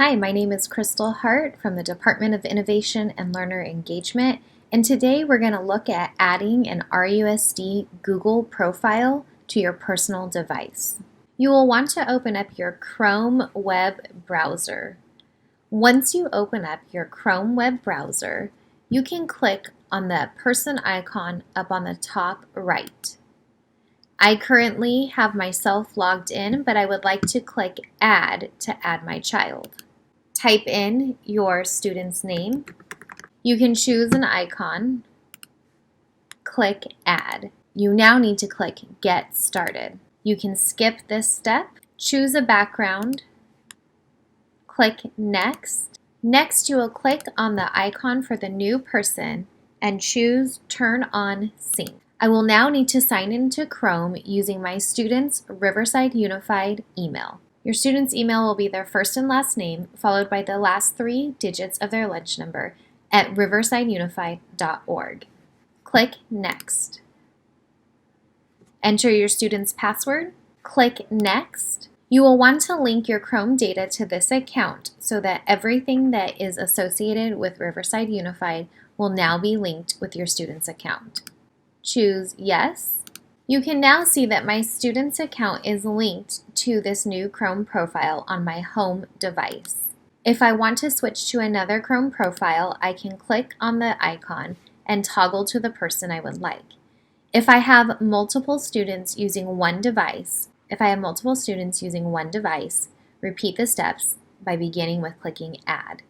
Hi, my name is Crystal Hart from the Department of Innovation and Learner Engagement, and today we're going to look at adding an RUSD Google profile to your personal device. You will want to open up your Chrome web browser. Once you open up your Chrome web browser, you can click on the person icon up on the top right. I currently have myself logged in, but I would like to click Add to add my child. Type in your student's name. You can choose an icon. Click Add. You now need to click Get Started. You can skip this step. Choose a background. Click Next. Next, you will click on the icon for the new person and choose Turn on Sync. I will now need to sign into Chrome using my student's Riverside Unified email. Your student's email will be their first and last name, followed by the last 3 digits of their lunch number at riversideunified.org. Click Next. Enter your student's password. Click Next. You will want to link your Chrome data to this account so that everything that is associated with Riverside Unified will now be linked with your student's account. Choose Yes. You can now see that my student's account is linked to this new Chrome profile on my home device. If I want to switch to another Chrome profile, I can click on the icon and toggle to the person I would like. If I have multiple students using one device, repeat the steps by beginning with clicking Add.